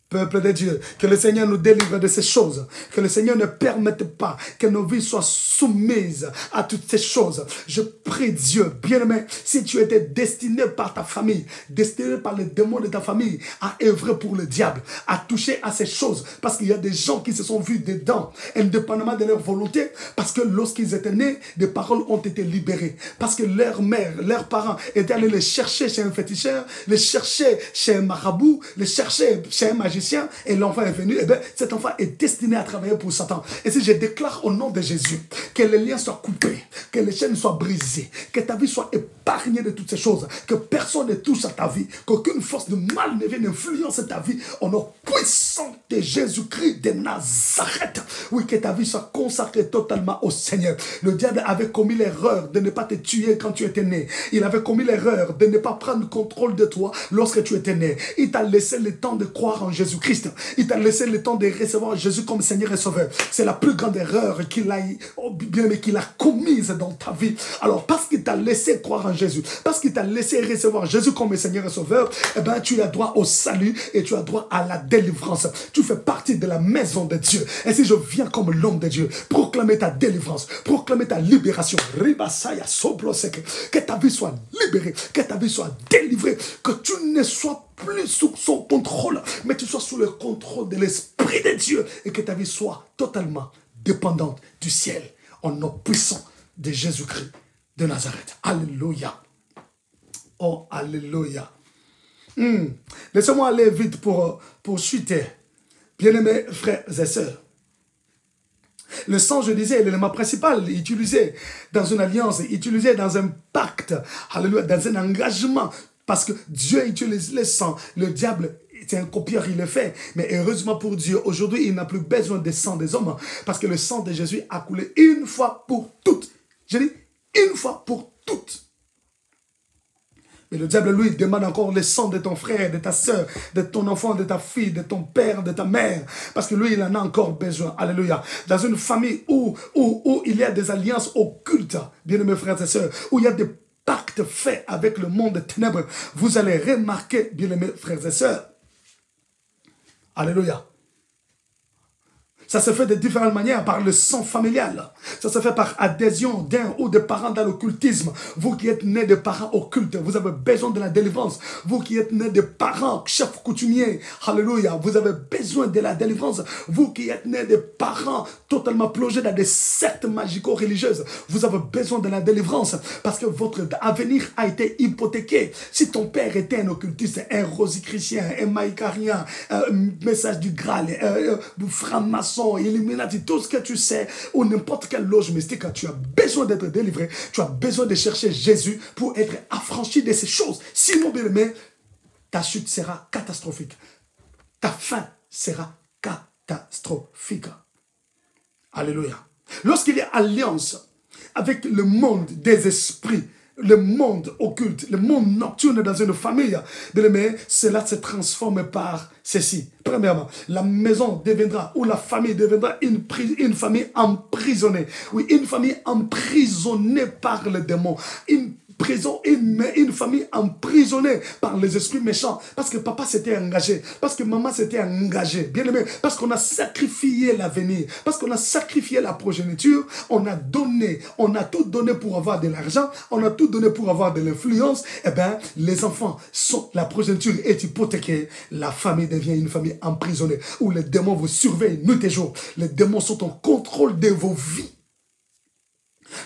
Peuple de Dieu, que le Seigneur nous délivre de ces choses. Que le Seigneur ne permette pas que nos vies soient soumises à toutes ces choses. Je prie Dieu, bien-aimé, si tu étais destiné par ta famille, destiné par les démons de ta famille à œuvrer pour le diable, à toucher à ces choses, parce qu'il y a des gens qui se sont vus dedans, indépendamment de leur volonté, parce que lorsqu'ils étaient nés, des paroles ont été libérées. Parce que leur mère, leurs parents étaient allés les chercher chez un féticheur, les chercher chez un marabout, les chercher chez un magicien, magicien et l'enfant est venu, eh bien, cet enfant est destiné à travailler pour Satan. Et si je déclare au nom de Jésus que les liens soient coupés, que les chaînes soient brisées, que ta vie soit épargnée de toutes ces choses, que personne ne touche à ta vie, qu'aucune force de mal ne vienne influencer ta vie, au nom puissant de Jésus-Christ de Nazareth. Oui, que ta vie soit consacrée totalement au Seigneur. Le diable avait commis l'erreur de ne pas te tuer quand tu étais né. Il avait commis l'erreur de ne pas prendre contrôle de toi lorsque tu étais né. Il t'a laissé le temps de croire en Jésus-Christ. Il t'a laissé le temps de recevoir Jésus comme Seigneur et Sauveur. C'est la plus grande erreur qu'il a commise dans ta vie. Alors, parce qu'il t'a laissé croire en Jésus, parce qu'il t'a laissé recevoir Jésus comme Seigneur et Sauveur, eh ben, tu as droit au salut et tu as droit à la délivrance. Tu fais partie de la maison de Dieu. Et si je viens comme l'homme de Dieu, proclamer ta délivrance, proclamer ta libération, que ta vie soit libérée, que ta vie soit délivrée, que tu ne sois plus sous son contrôle, mais tu sois sous le contrôle de l'Esprit de Dieu et que ta vie soit totalement dépendante du ciel, en nom puissant de Jésus-Christ de Nazareth. Alléluia. Oh, alléluia. Laissez-moi aller vite pour chuter. Bien-aimés frères et sœurs, le sang, je disais, est l'élément principal utilisé dans une alliance, utilisé dans un pacte, alléluia, dans un engagement, parce que Dieu utilise le sang, le diable, c'est un copieur, il le fait, mais heureusement pour Dieu, aujourd'hui, il n'a plus besoin du sang des hommes, parce que le sang de Jésus a coulé une fois pour toutes. Je dis, une fois pour toutes. Mais le diable, lui, demande encore le sang de ton frère, de ta soeur, de ton enfant, de ta fille, de ton père, de ta mère. Parce que lui, il en a encore besoin. Alléluia. Dans une famille où il y a des alliances occultes, bien aimés frères et sœurs, où il y a des pactes faits avec le monde des ténèbres, vous allez remarquer, bien aimés frères et sœurs. Alléluia. Ça se fait de différentes manières, par le sang familial. Ça se fait par adhésion d'un ou des parents dans l'occultisme. Vous qui êtes nés de parents occultes, vous avez besoin de la délivrance. Vous qui êtes nés de parents chefs coutumiers, alléluia, vous avez besoin de la délivrance. Vous qui êtes nés de parents totalement plongés dans des sectes magico-religieuses, vous avez besoin de la délivrance parce que votre avenir a été hypothéqué. Si ton père était un occultiste, un rosicrucien, un maïcarien, un message du Graal, franc-maçon, Illuminati, tout ce que tu sais, ou n'importe quelle loge mystique, tu as besoin d'être délivré, tu as besoin de chercher Jésus pour être affranchi de ces choses. Sinon, bien aimé, ta chute sera catastrophique. Ta fin sera catastrophique. Alléluia. Lorsqu'il y a alliance avec le monde des esprits, le monde occulte, le monde nocturne dans une famille, bien aimé, cela se transforme par ceci. Premièrement, la maison deviendra, ou la famille deviendra une famille emprisonnée. Oui, une famille emprisonnée par le démon. Une famille emprisonnée par les esprits méchants. Parce que papa s'était engagé. Parce que maman s'était engagée. Bien aimé. Parce qu'on a sacrifié l'avenir. Parce qu'on a sacrifié la progéniture. On a tout donné pour avoir de l'argent. On a tout donné pour avoir de l'influence. Eh bien, les enfants la progéniture est hypothéquée. La famille devient une famille emprisonnée. Où les démons vous surveillent nuit et jour. Les démons sont en contrôle de vos vies.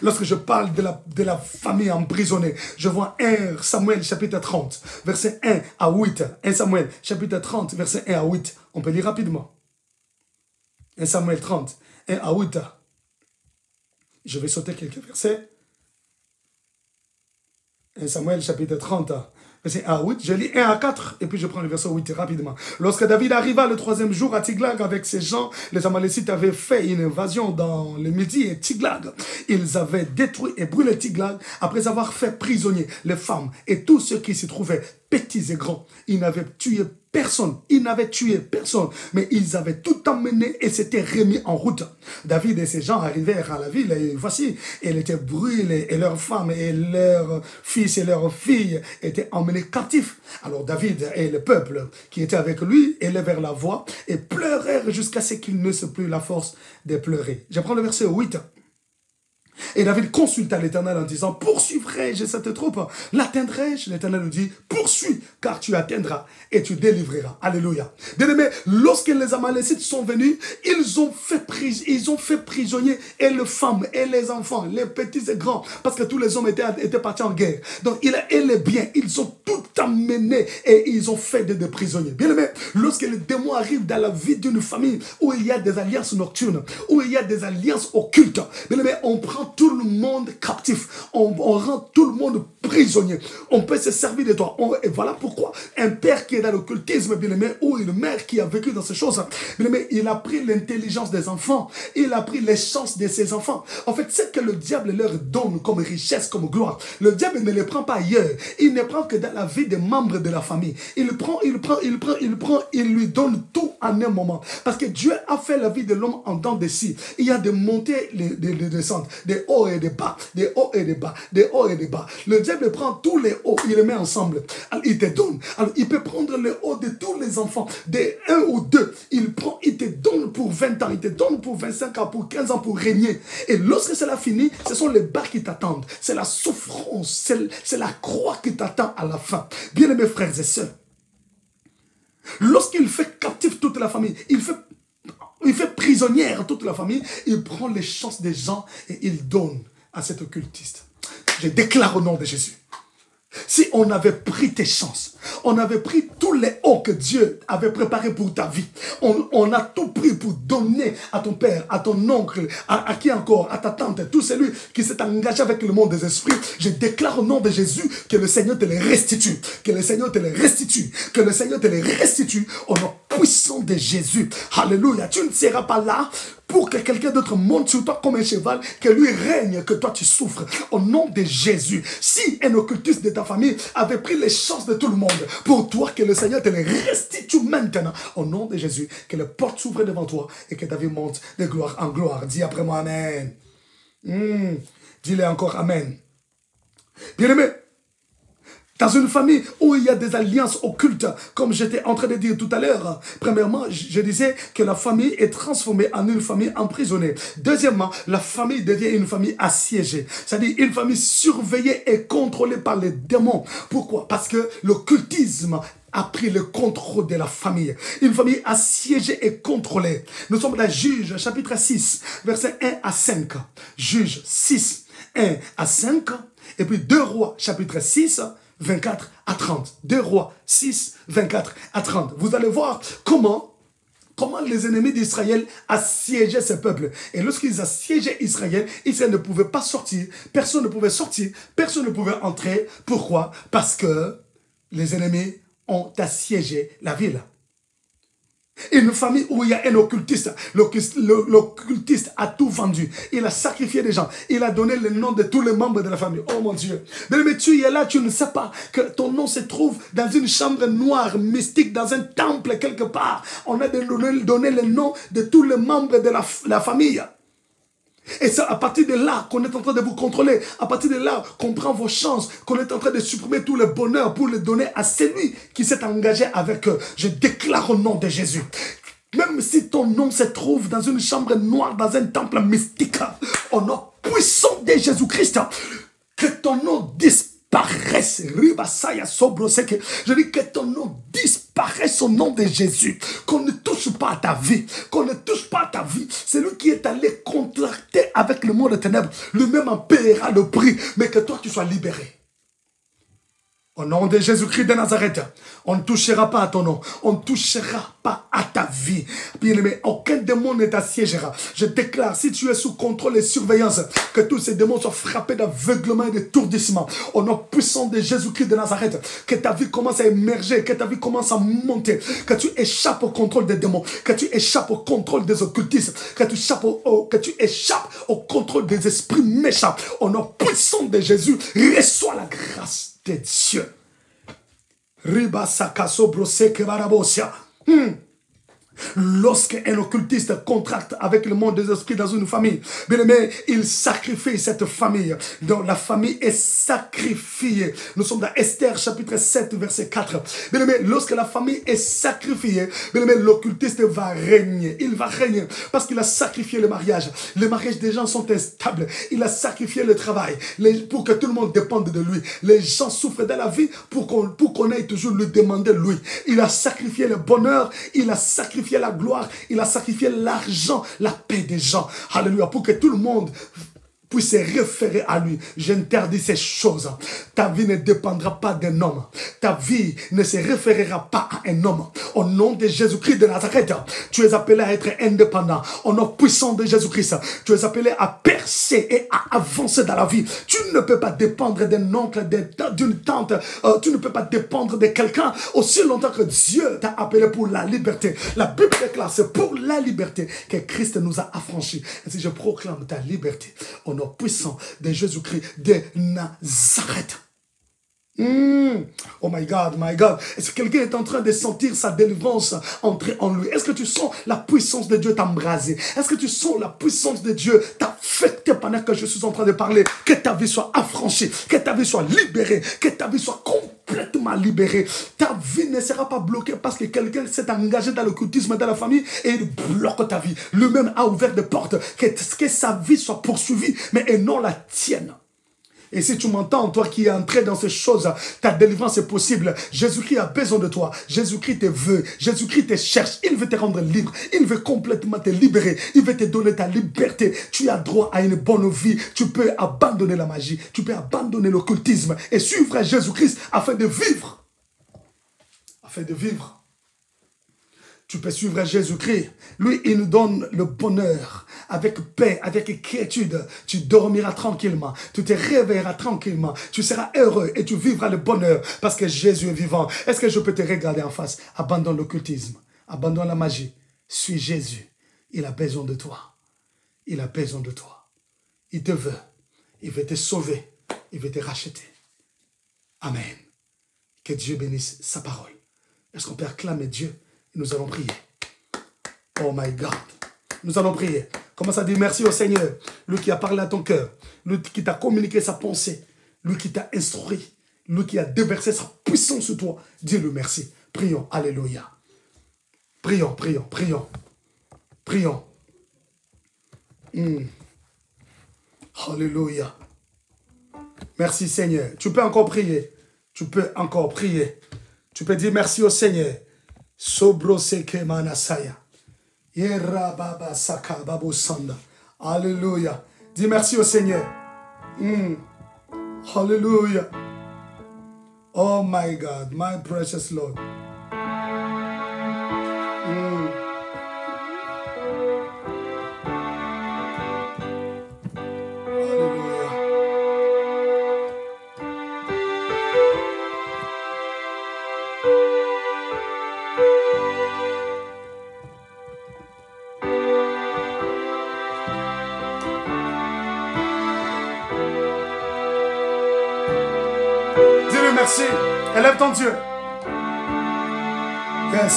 Lorsque je parle de la famille emprisonnée, je vois 1 Samuel chapitre 30, verset 1 à 8. 1 Samuel chapitre 30, verset 1 à 8. On peut lire rapidement. 1 Samuel 30, 1 à 8. Je vais sauter quelques versets. 1 Samuel chapitre 30, verset 1 à 8. Je lis 1 à 4 et puis je prends le verset 8 rapidement. Lorsque David arriva le 3e jour à Tiglag avec ses gens, les Amalécites avaient fait une invasion dans le Midi et Tiglag. Ils avaient détruit et brûlé Tiglag après avoir fait prisonnier les femmes et tous ceux qui s'y trouvaient, petits et grands. Ils n'avaient tué personne. Ils n'avaient tué personne. Mais ils avaient tout emmené et s'étaient remis en route. David et ses gens arrivèrent à la ville et voici, elle était brûlée et leurs femmes et leurs fils et leurs filles étaient emmenés captifs. Alors David et le peuple qui était avec lui élevèrent la voix et pleurèrent jusqu'à ce qu'ils n'eussent plus la force de pleurer. Je prends le verset 8. Et David consulta l'Éternel en disant, poursuivrai-je cette troupe? L'atteindrai-je? L'Éternel lui dit, poursuis, car tu atteindras et tu délivreras. Alléluia. Bien-aimés, lorsque les Amalécites sont venus, ils ont fait prisonniers et les femmes et les enfants, les petits et grands, parce que tous les hommes étaient partis en guerre. Donc, et les biens, ils ont tout amené et ils ont fait des prisonniers. Bien-aimés, lorsque les démons arrivent dans la vie d'une famille où il y a des alliances nocturnes, où il y a des alliances occultes, bien-aimés, on prend tout le monde captif. On rend tout le monde prisonnier. On peut se servir de toi. Et voilà pourquoi un père qui est dans l'occultisme, bien aimé, ou une mère qui a vécu dans ces choses, bien aimé, il a pris l'intelligence des enfants. Il a pris les chances de ses enfants. En fait, c'est que le diable leur donne comme richesse, comme gloire. Le diable ne les prend pas ailleurs. Il ne prend que dans la vie des membres de la famille. Il lui donne tout en un moment. Parce que Dieu a fait la vie de l'homme en dents de scie. Il y a des montées, des descentes, des hauts et des bas, des hauts et des bas, des hauts et des bas. Le diable prend tous les hauts, il les met ensemble. Alors, il te donne. Alors, il peut prendre le haut de tous les enfants, des 1 ou 2. Il te donne pour 20 ans, il te donne pour 25 ans, pour 15 ans, pour régner. Et lorsque cela finit, ce sont les bas qui t'attendent. C'est la souffrance, c'est la croix qui t'attend à la fin. Bien-aimés frères et sœurs, lorsqu'il fait captif toute la famille, il fait prisonnière toute la famille, il prend les chances des gens et il donne à cet occultiste. Je déclare au nom de Jésus. Si on avait pris tes chances, on avait pris tous les hauts que Dieu avait préparés pour ta vie, on a tout pris pour donner à ton père, à ton oncle, à qui encore, à ta tante, tout celui qui s'est engagé avec le monde des esprits, je déclare au nom de Jésus que le Seigneur te les restitue, que le Seigneur te les restitue, que le Seigneur te les restitue au nom puissant de Jésus. Alléluia. Tu ne seras pas là pour que quelqu'un d'autre monte sur toi comme un cheval, que lui règne, que toi tu souffres. Au nom de Jésus. Si un occultiste de ta famille avait pris les chances de tout le monde, pour toi, que le Seigneur te les restitue maintenant. Au nom de Jésus, que les portes s'ouvrent devant toi et que ta vie monte de gloire en gloire. Dis après moi Amen. Dis-le encore Amen. Bien-aimé, dans une famille où il y a des alliances occultes, comme j'étais en train de dire tout à l'heure, premièrement, je disais que la famille est transformée en une famille emprisonnée. Deuxièmement, la famille devient une famille assiégée. C'est-à-dire une famille surveillée et contrôlée par les démons. Pourquoi? Parce que l'occultisme a pris le contrôle de la famille. Une famille assiégée et contrôlée. Nous sommes dans Juge, chapitre 6, versets 1 à 5. Juge 6, 1 à 5. Et puis 2 Rois, chapitre 6, 24 à 30. 2 Rois 6, 24 à 30. Vous allez voir comment les ennemis d'Israël assiégeaient ce peuple. Et lorsqu'ils assiégeaient Israël, Israël ne pouvait pas sortir. Personne ne pouvait sortir. Personne ne pouvait entrer. Pourquoi? Parce que les ennemis ont assiégé la ville. Une famille où il y a un occultiste. L'occultiste a tout vendu. Il a sacrifié des gens. Il a donné le nom de tous les membres de la famille. Oh mon Dieu. Mais tu es là, tu ne sais pas que ton nom se trouve dans une chambre noire, mystique, dans un temple quelque part. On a donné le nom de tous les membres de la famille. Et c'est à partir de là qu'on est en train de vous contrôler. À partir de là qu'on prend vos chances, qu'on est en train de supprimer tout le bonheur pour le donner à celui qui s'est engagé avec eux. Je déclare au nom de Jésus. Même si ton nom se trouve dans une chambre noire, dans un temple mystique, au nom puissant de Jésus-Christ, que ton nom disparaisse. Je dis que ton nom disparaisse au nom de Jésus. Qu'on ne touche pas à ta vie. Qu'on ne touche pas à ta vie. Celui qui est allé contracter avec le monde des ténèbres, lui-même en paiera le prix. Mais que toi, tu sois libéré. Au nom de Jésus-Christ de Nazareth, on ne touchera pas à ton nom. On ne touchera pas à ta vie. Bien-aimé, aucun démon ne t'assiégera. Je déclare, si tu es sous contrôle et surveillance, que tous ces démons soient frappés d'aveuglement et d'étourdissement. Au nom puissant de Jésus-Christ de Nazareth, que ta vie commence à émerger, que ta vie commence à monter, que tu échappes au contrôle des démons, que tu échappes au contrôle des occultistes, que tu échappes au contrôle des esprits méchants. Au nom puissant de Jésus, reçois la grâce de Dieu. Lorsqu'un occultiste contracte avec le monde des esprits dans une famille, bien aimé, il sacrifie cette famille. Donc la famille est sacrifiée. Nous sommes dans Esther chapitre 7 verset 4. Bien aimé, lorsque la famille est sacrifiée, bien aimé, l'occultiste va régner. Il va régner parce qu'il a sacrifié le mariage. Les mariages des gens sont instables. Il a sacrifié le travail pour que tout le monde dépende de lui. Les gens souffrent dans la vie pour qu'on aille toujours lui demander lui. Il a sacrifié le bonheur, il a sacrifié la gloire, il a sacrifié l'argent, la paix des gens. Alléluia, pour que tout le monde puisse se référer à lui. J'interdis ces choses. Ta vie ne dépendra pas d'un homme. Ta vie ne se référera pas à un homme. Au nom de Jésus-Christ de Nazareth, tu es appelé à être indépendant. Au nom puissant de Jésus-Christ, tu es appelé à percer et à avancer dans la vie. Tu ne peux pas dépendre d'un oncle, d'une tante. Tu ne peux pas dépendre de quelqu'un aussi longtemps que Dieu t'a appelé pour la liberté. La Bible déclare, c'est pour la liberté que Christ nous a affranchis. Ainsi, je proclame ta liberté au nom puissant de Jésus-Christ de Nazareth. Oh my God, my God. Est-ce que quelqu'un est en train de sentir sa délivrance entrer en lui? Est-ce que tu sens la puissance de Dieu t'embraser? Est-ce que tu sens la puissance de Dieu t'affecter pendant que je suis en train de parler? Que ta vie soit affranchie, que ta vie soit libérée, que ta vie soit complètement libérée. Ta vie ne sera pas bloquée parce que quelqu'un s'est engagé dans l'occultisme dans la famille et il bloque ta vie. Lui-même a ouvert des portes, que sa vie soit poursuivie, mais et non la tienne. Et si tu m'entends, toi qui es entré dans ces choses, ta délivrance est possible. Jésus-Christ a besoin de toi. Jésus-Christ te veut. Jésus-Christ te cherche. Il veut te rendre libre. Il veut complètement te libérer. Il veut te donner ta liberté. Tu as droit à une bonne vie. Tu peux abandonner la magie. Tu peux abandonner l'occultisme et suivre Jésus-Christ afin de vivre. Afin de vivre. Tu peux suivre Jésus-Christ. Lui, il nous donne le bonheur. Avec paix, avec quiétude. Tu dormiras tranquillement. Tu te réveilleras tranquillement. Tu seras heureux et tu vivras le bonheur parce que Jésus est vivant. Est-ce que je peux te regarder en face? Abandonne l'occultisme. Abandonne la magie. Suis Jésus. Il a besoin de toi. Il a besoin de toi. Il te veut. Il veut te sauver. Il veut te racheter. Amen. Que Dieu bénisse sa parole. Est-ce qu'on peut acclamer Dieu? Nous allons prier. Oh my God. Nous allons prier. Commence à dire merci au Seigneur. Lui qui a parlé à ton cœur. Lui qui t'a communiqué sa pensée. Lui qui t'a instruit. Lui qui a déversé sa puissance sur toi. Dis-lui merci. Prions. Alléluia. Prions, prions, prions. Prions. Alléluia. Merci Seigneur. Tu peux encore prier. Tu peux encore prier. Tu peux dire merci au Seigneur. Sobro seke manasaya. Yera baba saka babu sanda. Alléluia. Dis merci au Seigneur. Alléluia. Oh my God, my precious Lord. Merci. Élève ton Dieu. Yes.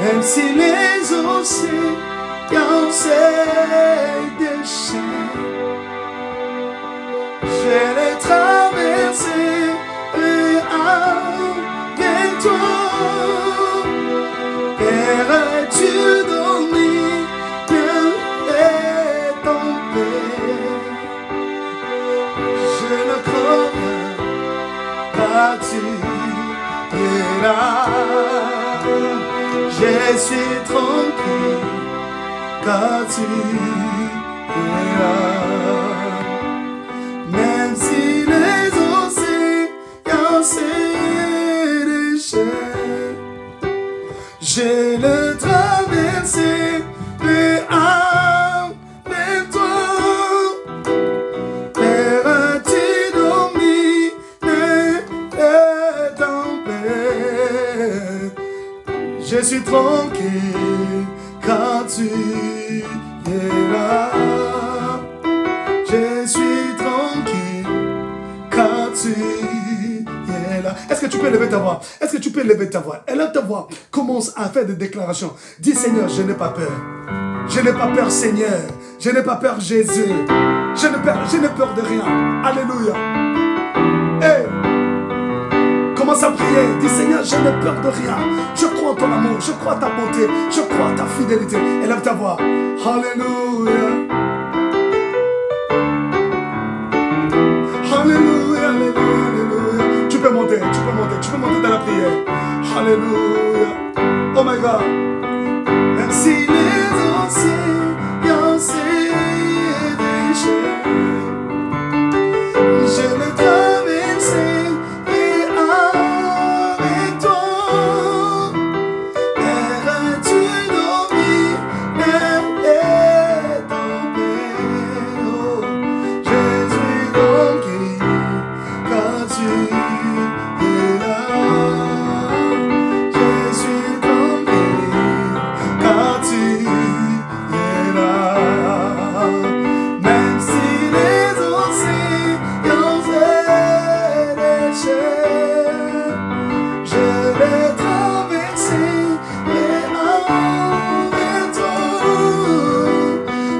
Même si les océans se déchirent, je vais les traverser avec toi. Verras-tu dormir et tomber? Tu es là, je suis tranquille quand tu es là. Même si les océans se déchirent, je le traverserai avec toi. Je suis tranquille quand tu es là. Je suis tranquille quand tu es là. Est-ce que tu peux lever ta voix? Est-ce que tu peux lever ta voix? Élève ta voix. Commence à faire des déclarations. Dis Seigneur, je n'ai pas peur. Je n'ai pas peur Seigneur. Je n'ai pas peur Jésus. Je n'ai peur de rien. Alléluia. Hey. Commence à prier. Dis Seigneur, je n'ai peur de rien. Je crois en ton amour. Je crois en ta bonté. Je crois en ta fidélité. Élève ta voix. Alléluia. Alléluia, alléluia, alléluia. Tu peux monter dans la prière. Alléluia. Oh my God. Même si les océans s'est déchiré, je le traverserai avec toi. Père, tu domis les tempêtes. Oh, Jésus donc car tu es là. Jésus donc car tu es là. Même si les océans se déchirent, je les traverserai avec toi.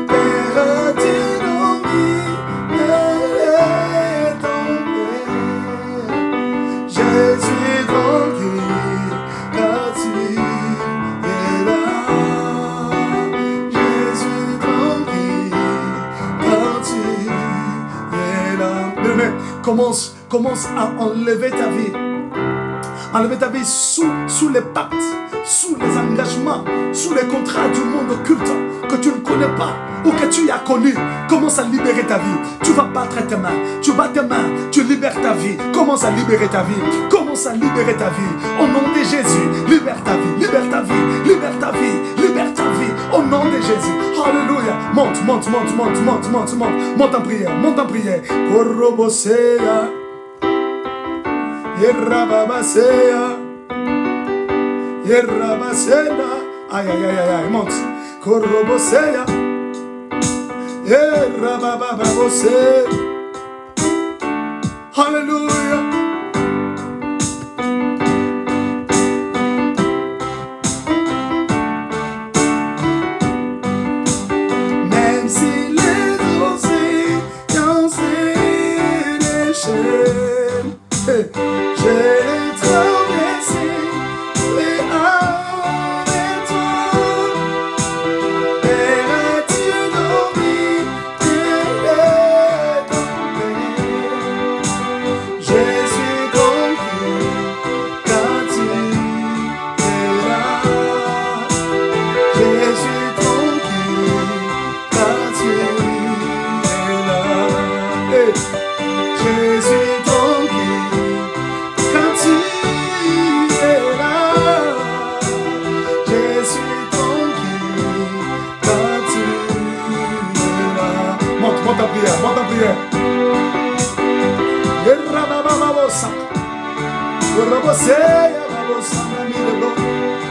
Père, tu domines les tempêtes. Jésus tranquille, car tu es là. Jésus tranquille, car tu es là. Bien-aimé, commence à enlever ta vie. Enlever ta vie sous les pactes, sous les engagements, sous les contrats du monde occulte que tu ne connais pas ou que tu as connu. Commence à libérer ta vie. Tu vas battre tes mains. Tu bats tes mains. Tu libères ta vie. Commence à libérer ta vie. Commence à libérer ta vie. Au nom de Jésus, libère ta vie. Libère ta vie. Libère ta vie. Libère ta vie. Au nom de Jésus. Alléluia. Monte, monte, monte, monte, monte, monte, monte. Monte en prière. Monte en prière. Korobosea. Yerababasea. Yerabasena. Aïe, aïe, aïe, aïe. Monte. Korobosea. Yerabababose. Alléluia. Même si les océans se déchirent, je les traverserai avec toi. Père, tu domines les tempêtes. Je suis tranquille, car tu es là. Je suis tranquille, car tu es là. Hey. Je suis tranquille, car tu es là. Je suis tranquille, car tu es là. Monte en prière, monte en prière. Yerrabababosa. Koroboseya babosa, me the glory.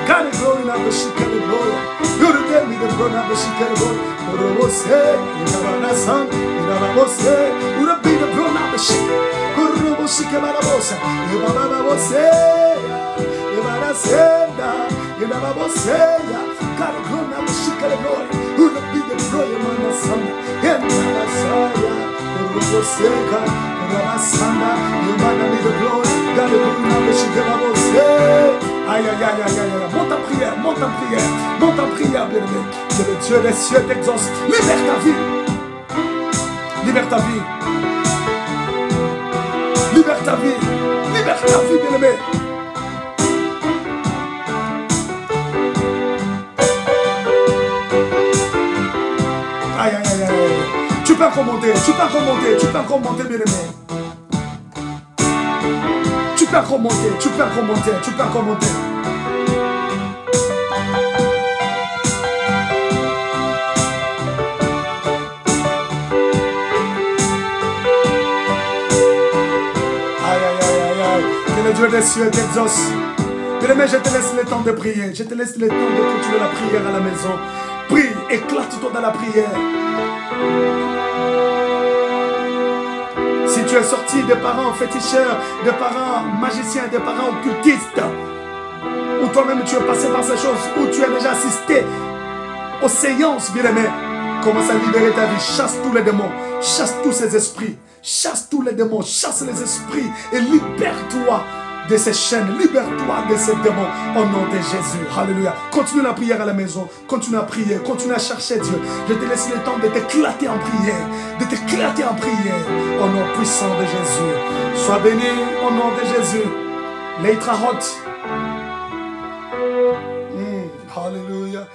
God the glory, now the shit can the glory. You the tell me the glory, now the shit can the glory. Koroboseya, Yinabasan, Yinababose. You the be the glory, now the shit. Korobosika barabosa. Yibababoseya, Yibarasenda, Yinababoseya. God the glory, now the shit can the glory. You the be the glory, Manasan. Yinabasaya, Koroboseka, Korobasanda. Yibana me the glory. God the glory, now the shit can the glory. Aïe, aïe, aïe, aïe, aïe, aïe. Monte en prière, monte en prière, monte en prière, bien-aimé. Que le Dieu des cieux t'exauce. Libère ta vie. Libère ta vie. Libère ta vie. Libère ta vie, bien-aimé. Aïe, aïe, aïe, aïe. Tu peux encore monter, tu peux encore monter, tu peux encore monter, bien-aimé. Tu peux encore monter, tu peux encore monter, tu peux encore monter. Aïe, aïe, aïe, aïe, aïe. Que le Dieu des cieux t'exauce. Bien-aimé, je te laisse le temps de prier. Je te laisse le temps de continuer la prière à la maison. Prie, éclate-toi dans la prière. Si tu es sorti des parents féticheurs, des parents magiciens, des parents occultistes, ou toi-même tu es passé par ces choses, ou tu as déjà assisté aux séances, bien-aimé, commence à libérer ta vie. Chasse tous les démons, chasse tous ces esprits, chasse tous les démons, chasse les esprits et libère-toi de ces chaînes, libère-toi de ces démons au nom de Jésus. Alléluia. Continue la prière à la maison, continue à prier, continue à chercher Dieu. Je te laisse le temps de t'éclater en prière, de t'éclater en prière au nom puissant de Jésus. Sois béni au nom de Jésus. Leitra hot. Alléluia.